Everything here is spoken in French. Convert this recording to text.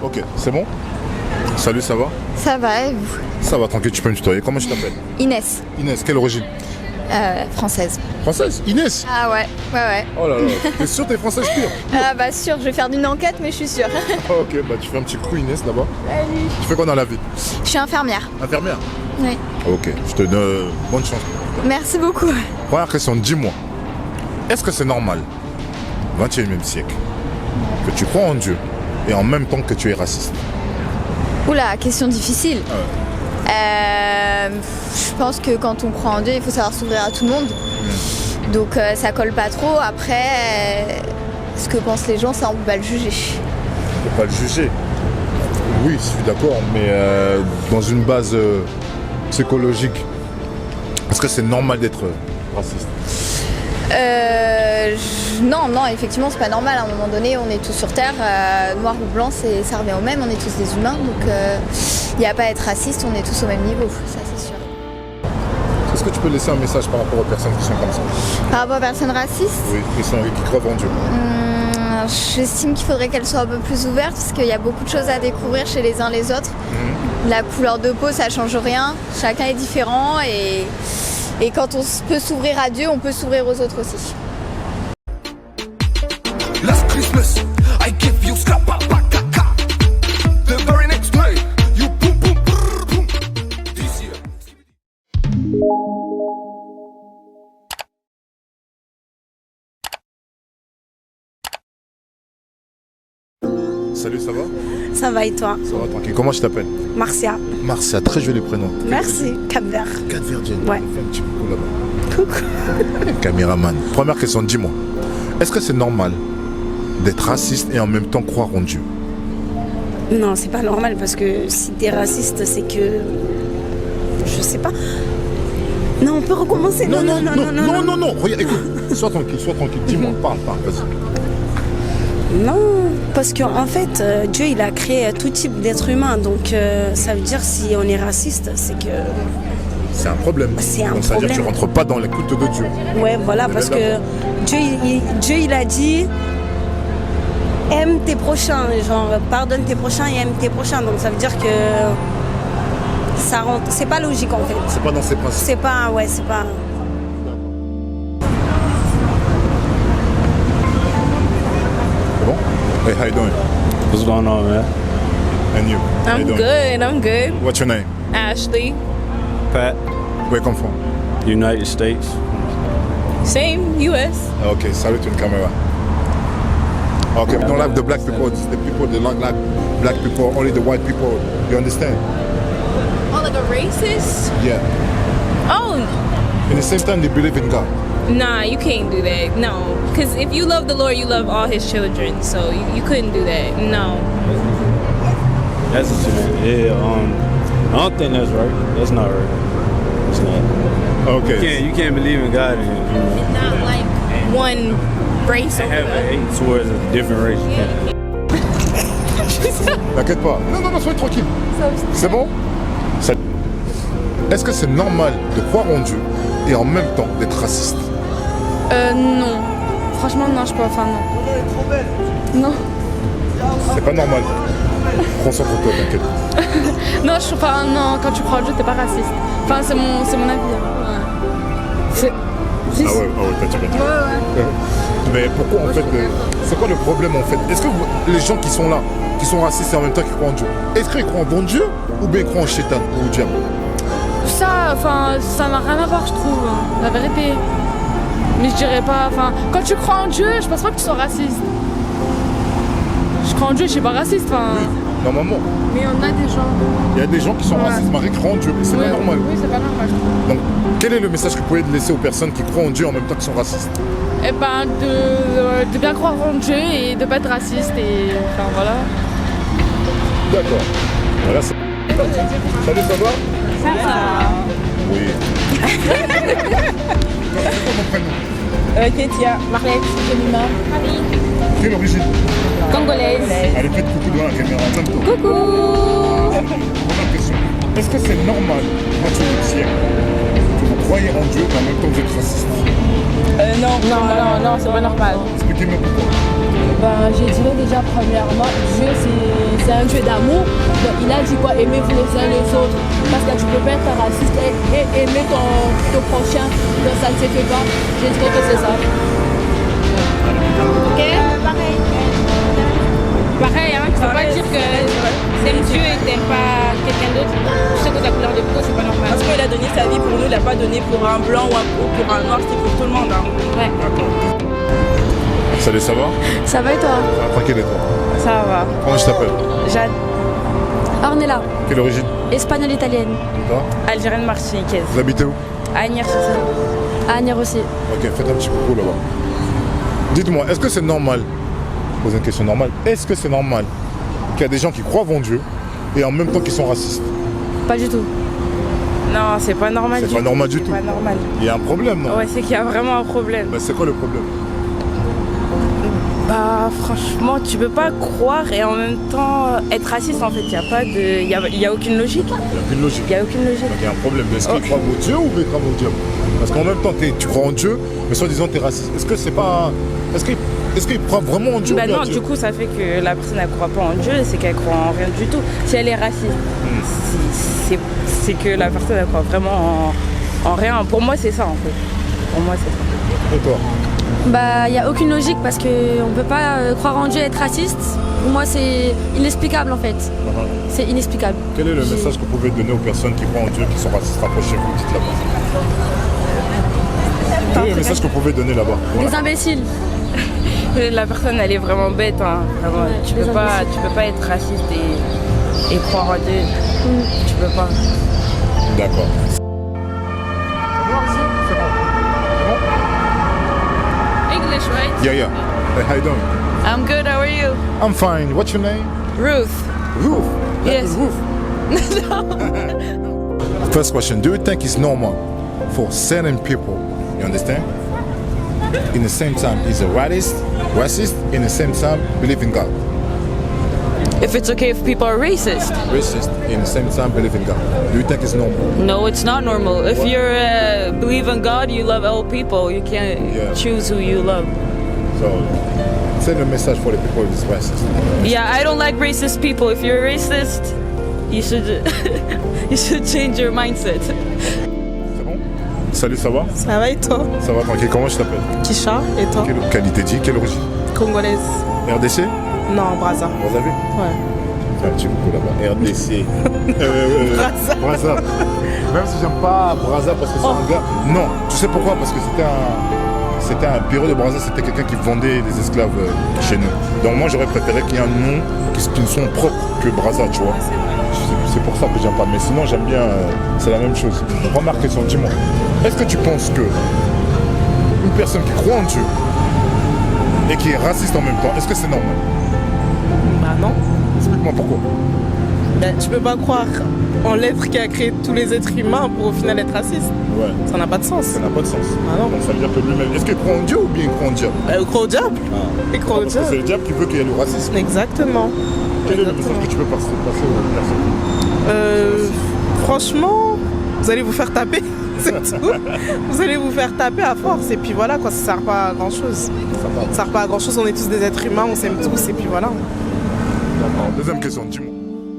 Ok, c'est bon? Salut, ça va? Ça va, et vous? Ça va, tranquille, tu peux me tutoyer. Comment tu t'appelles? Inès, Inès, quelle origine? française. Française? Inès? Ah ouais. Oh là là, t'es sûre t'es française pure? Ah bah sûr, je vais faire d'une enquête, mais je suis sûre. Ok, bah tu fais un petit coup Inès d'abord. Salut. Tu fais quoi dans la vie? Je suis infirmière. Infirmière? Oui. Ok, je te donne bonne chance. Merci beaucoup. Première question, dis-moi, est-ce que c'est normal, 21e siècle, que tu crois en Dieu et en même temps que tu es raciste? Oula, question difficile. Ah ouais. Je pense que quand on croit en Dieu, il faut savoir s'ouvrir à tout le monde. Donc ça colle pas trop. Après, ce que pensent les gens, ça on peut pas le juger. On peut pas le juger. Oui, je suis d'accord, mais dans une base psychologique, est-ce que c'est normal d'être raciste? Non, effectivement, c'est pas normal. À un moment donné, on est tous sur Terre, noir ou blanc, ça revient au même. On est tous des humains, donc il n'y a pas à être raciste. On est tous au même niveau, ça c'est sûr. Est-ce que tu peux laisser un message par rapport aux personnes qui sont comme ça? Par rapport aux personnes racistes, Oui, qui croient en Dieu. j'estime qu'il faudrait qu'elles soient un peu plus ouvertes, parce qu'il y a beaucoup de choses à découvrir chez les uns les autres. La couleur de peau, ça change rien. Chacun est différent et quand on peut s'ouvrir à Dieu, on peut s'ouvrir aux autres aussi. Last Christmas, I give you scrapapakaka. The very next day, you boom boom brrr, boom. This year. Salut, ça va? Ça va et toi? Ça va, tranquille. Comment je t'appelle? Marcia. Marcia, très joli prénom. Merci. Cap-Vert. Cap-Verdien. Ouais. Fais un petit coucou là-bas. Coucou. Caméraman. Première question, dis-moi. Est-ce que c'est normal d'être raciste et en même temps croire en Dieu? Non, c'est pas normal parce que si t'es raciste, c'est que. Je sais pas. Non, on peut recommencer. Non. Regarde, écoute. Sois tranquille. Dis-moi, parle, vas-y. Non, parce qu'en fait, Dieu, il a créé tout type d'être humain. Donc, ça veut dire si on est raciste, c'est que. C'est un problème. C'est un Donc ça veut dire que tu problème. rentres pas dans l'écoute de Dieu. Ouais, voilà, parce que Dieu, il a dit. Aime tes prochains, genre pardonne tes prochains et aime tes prochains. Donc ça veut dire que ça rentre. C'est pas logique en fait. C'est pas dans ses principes. C'est pas. Ouais, c'est pas. C'est bon? Hey, how you doing? What's going on, man? And you? How you doing? I'm good. What's your name? Ashley. Pat, Where you come from? United States. Same, US. Okay, salute to the camera. Okay, we don't like the black people. It's the people that don't like black people, only the white people. You understand? Oh, like a racist? Yeah. Oh, At the same time, they believe in God. nah, you can't do that. No. Because if you love the Lord, you love all his children. So you couldn't do that. No. That's a shame. Yeah, I don't think that's right. That's not right. It's not. Okay. You can't believe in God and Not like one race over have the a hate towards a different race. You can't. T'inquiète pas. Non, sois tranquille. C'est bon? Est-ce que c'est normal de croire en Dieu et en même temps d'être raciste? Non. Franchement, non, je peux. Enfin, non. Non. C'est pas normal. Concentre-toi, t'inquiète. Non, non, quand tu crois en Dieu, t'es pas raciste. Enfin, c'est mon avis. Hein. Ouais. Ah ouais, t'as dit. Ouais. Mais pourquoi en fait, c'est quoi le problème en fait? Est-ce que les gens qui sont là, qui sont racistes et en même temps qui croient en Dieu, est-ce qu'ils croient en bon Dieu ou bien ils croient en Shaitan ou au diable? Ça n'a rien à voir, je trouve, hein, la vérité. Mais je dirais pas, enfin, quand tu crois en Dieu, je pense pas que tu sois raciste. Je crois en Dieu, je suis pas raciste, enfin. Oui, normalement. Mais on a des gens. Il y a des gens qui sont racistes, mais qui croient en Dieu, mais c'est pas normal. Oui, c'est pas normal, je trouve. Donc, quel est le message que vous pouvez laisser aux personnes qui croient en Dieu en même temps qu'ils sont racistes? Eh ben, de bien croire en Dieu et de pas être raciste et. Enfin, voilà. D'accord. Voilà, c'est... Salut, ça va? Ça va. Oui. C'est quoi mon prénom? Kétia. Marlette. Jemima. Marie. Quelle origine? Congolaise. Allez, faites coucou devant la caméra en même temps. Coucou. Première question. Est-ce que c'est normal, au XXIe siècle, que vous croyez en Dieu et en même temps vous êtes raciste? Non, c'est pas normal. Expliquez-moi pourquoi. Ben, je dirais déjà premièrement, Dieu c'est un Dieu d'amour. Donc il a dit quoi, aimez-vous les uns les autres. Parce que tu peux pas être raciste et aimer ton prochain. Donc ça ne se fait pas. Je dirais que c'est ça. Ok? Pareil, hein, tu peux pas dire que t'aimes Dieu et t'aimes pas quelqu'un d'autre. Je sais que ta couleur de peau, c'est pas normal. Parce qu'il a donné sa vie pour nous, il l'a pas donné pour un blanc ou pour un noir, c'est pour tout le monde. Hein. Ouais. Salut, ça va? Ça va et toi? Ça va, tranquille et toi? Ça va. Comment je t'appelle? Jade, Ornella, Quelle origine? espagnole italienne. Toi? Algérienne martiniquaise. Vous habitez où? Agnières sur ça. Agnières aussi. Ok, faites un petit coucou là-bas. Dites-moi, est-ce que c'est normal? Poser une question normale. Est-ce que c'est normal qu'il y a des gens qui croient en Dieu et en même temps qui sont racistes? Pas du tout. Non, c'est pas normal C'est du pas tout. normal du tout. C'est pas normal. Il y a un problème, non? Ouais, c'est qu'il y a vraiment un problème. Bah, c'est quoi le problème? Bah franchement, tu peux pas croire et en même temps être raciste en fait. Il y a pas de, il y a aucune logique. Il n'y a aucune logique. Il y a aucune logique. Donc il y a un problème. Est-ce qu'ils croient au Dieu ou ils croient au diable? Parce qu'en même temps, tu crois en Dieu, mais soi-disant tu es raciste. Est-ce que c'est pas. Est-ce qu'ils croient vraiment en Dieu? Bah ou bien non, Dieu? du coup ça fait que la personne elle croit pas en Dieu, c'est qu'elle croit en rien du tout. Si elle est raciste, c'est que la personne elle croit vraiment en rien. Pour moi c'est ça en fait. Pour moi c'est ça. Et toi? Bah, il n'y a aucune logique parce qu'on ne peut pas croire en Dieu et être raciste. Pour moi, c'est inexplicable en fait. C'est inexplicable. Quel est le message que vous pouvez donner aux personnes qui croient en Dieu, qui sont racistes? Rapprochez-vous, dites là-bas. Quel est le message que vous pouvez donner là-bas? Voilà. Les imbéciles. La personne elle est vraiment bête. Hein. Vraiment, Ouais, tu les peux pas être raciste et croire en Dieu. Tu peux pas. D'accord. English, right? Yeah. Hey, how you doing? I'm good, how are you? I'm fine. What's your name? Ruth. Ruth. Yes. Ruth. First question, do you think it's normal for certain people, you understand? In the same time, is a racist, in the same time, believe in God. If it's okay if people are racist. Racist, in the same time, believe in God. Do you think it's normal? No, it's not normal. If you believe in God, you love all people. You can't choose who you love. So, send a message for the people who's racist. Yeah, I don't like racist people. If you're racist, you should you should change your mindset. C'est bon? Salut, ça va? Ça va et toi? Ça va tranquille, comment je t'appelle? Kisha, et toi? Quelle qualité dit, quelle origine? Congolaise. RDC? Non, Brazza. Vous avez? Ouais. Fais un petit coucou là-bas. RDC. Brazza. Même si j'aime pas Brazza parce que c'est un gars. Non, tu sais pourquoi? Parce que c'était un bureau de Brazza, c'était quelqu'un qui vendait des esclaves chez nous. Donc moi j'aurais préféré qu'il y ait un nom qui ne soit propre que Brazza, tu vois. C'est pour ça que j'aime pas. Mais sinon j'aime bien, c'est la même chose. Remarque question, dis-moi. Est-ce que tu penses que une personne qui croit en Dieu et qui est raciste en même temps, est-ce que c'est normal? Bah non. Explique-moi pourquoi. Ben, tu peux pas croire en l'être qui a créé tous les êtres humains pour au final être raciste. Ouais. Ça n'a pas de sens. Ça n'a pas de sens. Ah non. Donc ça veut dire que lui-même. Est-ce qu'il croit en Dieu ou bien il croit en diable? Il croit au diable. Il croit au Parce que c'est diable. le diable qui veut qu'il y ait le racisme. Exactement. Quel est le message que tu peux passer aux personnes? Franchement, vous allez vous faire taper. C'est tout. Vous allez vous faire taper à force. Et puis voilà, quoi, ça sert pas à grand chose. Ça sert pas à grand chose. On est tous des êtres humains, on s'aime tous. Et puis voilà. D'accord. Deuxième question, dis-moi.